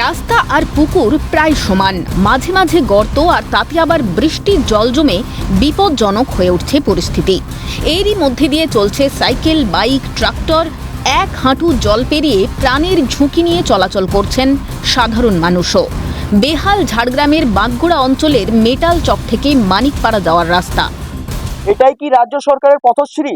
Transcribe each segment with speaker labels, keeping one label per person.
Speaker 1: রাস্তা আর পুকুর প্রায় সমান, মাঝে মাঝে গর্ত, আর তাতে আবার বৃষ্টির জল জমে বিপজ্জনক হয়ে উঠছে পরিস্থিতি। এরই মধ্যে দিয়ে চলছে সাইকেল, বাইক, ট্রাক্টর। এক হাঁটু জল পেরিয়ে প্রাণের ঝুঁকি নিয়ে চলাচল করছেন সাধারণ মানুষও। বেহাল ঝাড়গ্রামের বাগগোড়া অঞ্চলের মেটাল চক থেকে মানিকপাড়া যাওয়ার রাস্তা।
Speaker 2: এটাই কি রাজ্য সরকারের পথশ্রী?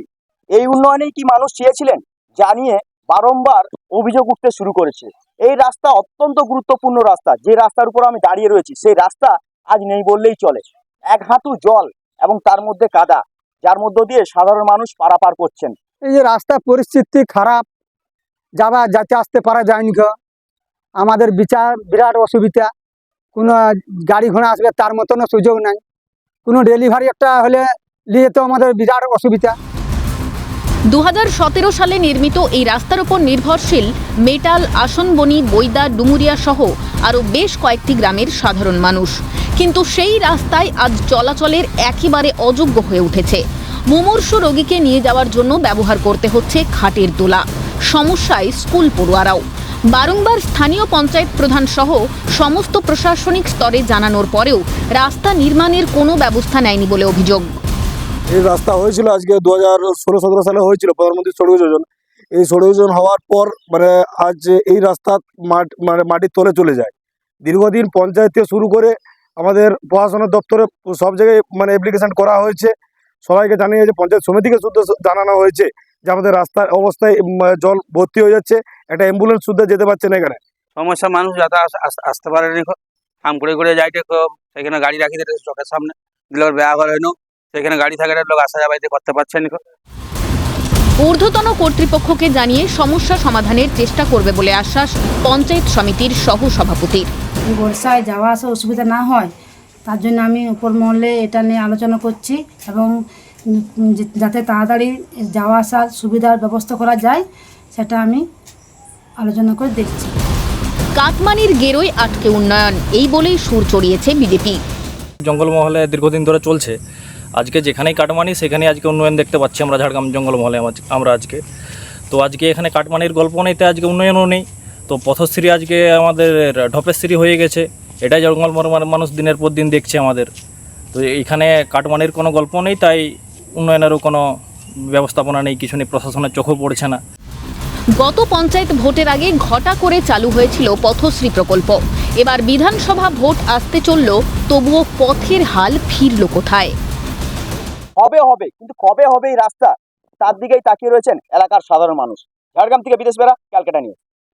Speaker 2: এই উন্নয়নেই কি মানুষ চেয়েছিলেন? যা নিয়ে বারংবার অভিযোগ উঠতে শুরু করেছে। এই রাস্তা অত্যন্ত গুরুত্বপূর্ণ রাস্তা, যে রাস্তার উপর আমি দাঁড়িয়ে রয়েছি সেই রাস্তা আজ নেই বললেই চলে। এক হাঁটু জল এবং তার মধ্যে কাদা, যার মধ্য দিয়ে সাধারণ মানুষ পারাপার করছেন।
Speaker 3: এই যে রাস্তার পরিস্থিতি খারাপ, যাতে আসতে পারা যায়নি। আমাদের বিরাট অসুবিধা, কোনো গাড়ি ঘোড়া আসবে তার মতনও সুযোগ নাই। কোনো ডেলিভারি একটা হলে নিয়ে তো আমাদের বিরাট অসুবিধা।
Speaker 1: 2017 সালে নির্মিত এই রাস্তার উপর নির্ভরশীল মেটাল, আসনবনি, বৈদা, ডুমুরিয়া সহ আরও বেশ কয়েকটি গ্রামের সাধারণ মানুষ। কিন্তু সেই রাস্তায় আজ চলাচলের একেবারে অযোগ্য হয়ে উঠেছে। মুমূর্ষু রোগীকে নিয়ে যাওয়ার জন্য ব্যবহার করতে হচ্ছে খাটের তোলা। সমস্যায় স্কুল পড়ুয়ারাও। বারংবার স্থানীয় পঞ্চায়েত প্রধান সহ সমস্ত প্রশাসনিক স্তরে জানানোর পরেও রাস্তা নির্মাণের কোনো ব্যবস্থা নেয়নি বলে অভিযোগ।
Speaker 4: এই রাস্তা হয়েছিল আজকে 2016-17 সালে হয়েছিল প্রধানমন্ত্রী সড়ক যোজনা। এই সড়ক যোজনা হওয়ার পর আজ এই রাস্তা মাটির তলে চলে যায়। দীর্ঘদিন পঞ্চায়েত থেকে শুরু করে আমাদের প্রশাসনের দপ্তরে সব জায়গায় অ্যাপ্লিকেশন করা হয়েছে। সবাইকে জানিয়েছে, পঞ্চায়েত সমিতিকে শুদ্ধ জানানো হয়েছে যে আমাদের রাস্তার অবস্থায় জল ভর্তি হয়ে যাচ্ছে, একটা অ্যাম্বুলেন্স শুদ্ধ যেতে পারছে না। এখানে
Speaker 5: সমস্যা, মানুষ যাতে আসতে পারেনি। আম করে করে যাইতে সেখানে গাড়ি রাখি দিতে চোখের সামনে দিলে ব্যবহার হইল, সেখানে গাড়ি থাকে লোক আসা যাওয়া করতে পারছে না।
Speaker 1: ঊর্ধ্বতন কর্তৃপক্ষকে জানিয়ে সমস্যা সমাধানের চেষ্টা করবে বলে আশ্বাস পঞ্চায়েত সমিতির সহ সভাপতির।
Speaker 6: বর্ষায় যাওয়া আসা অসুবিধা না হয় তার জন্য আমি উপর মহলে এটা নিয়ে আলোচনা করছি, এবং যাতে তাড়াতাড়ি যাওয়া আসার সুবিধার ব্যবস্থা করা যায় সেটা আমি আলোচনা করে দেখছি।
Speaker 1: কাটমানির গেরোয় আটকে উন্নয়ন, এই বলেই সুর চড়িয়েছে বিজেপি।
Speaker 7: জঙ্গলমহলে দীর্ঘদিন ধরে চলছে। আজকে যেখানেই কাটমানি সেখানে আজকে উন্নয়ন দেখতে পাচ্ছি আমরা ঝাড়গ্রাম জঙ্গলমহলে আমরা আজকে। তো আজকে এখানে কাটমানির গল্প নেই, তো আজকে উন্নয়নও নেই। তো পথশ্রী আজকে আমাদের ঢপেশ্রী হয়ে গেছে। এটাই জঙ্গলমহল মানুষ দিনের পর দিন দেখছে আমাদের। তো এইখানে কাটমানির কোনো গল্প নেই, তাই উন্নয়নেরও কোনো ব্যবস্থাপনা নেই, কিছু নেই, প্রশাসনের চোখও পড়ছে না।
Speaker 1: গত পঞ্চায়েত ভোটের আগে ঘটা করে চালু হয়েছিল পথশ্রী প্রকল্প। এবার বিধানসভা ভোট আসতে চলল, তবুও পথের হাল ফিরল কোথায়?
Speaker 2: হবে কিন্তু কবে হবে এই রাস্তা, তার দিকেই তাকিয়ে রয়েছেন এলাকার সাধারণ মানুষ। ঝাড়গ্রাম থেকে বিদেশ বেড়া, ক্যালকাটা নিয়ে।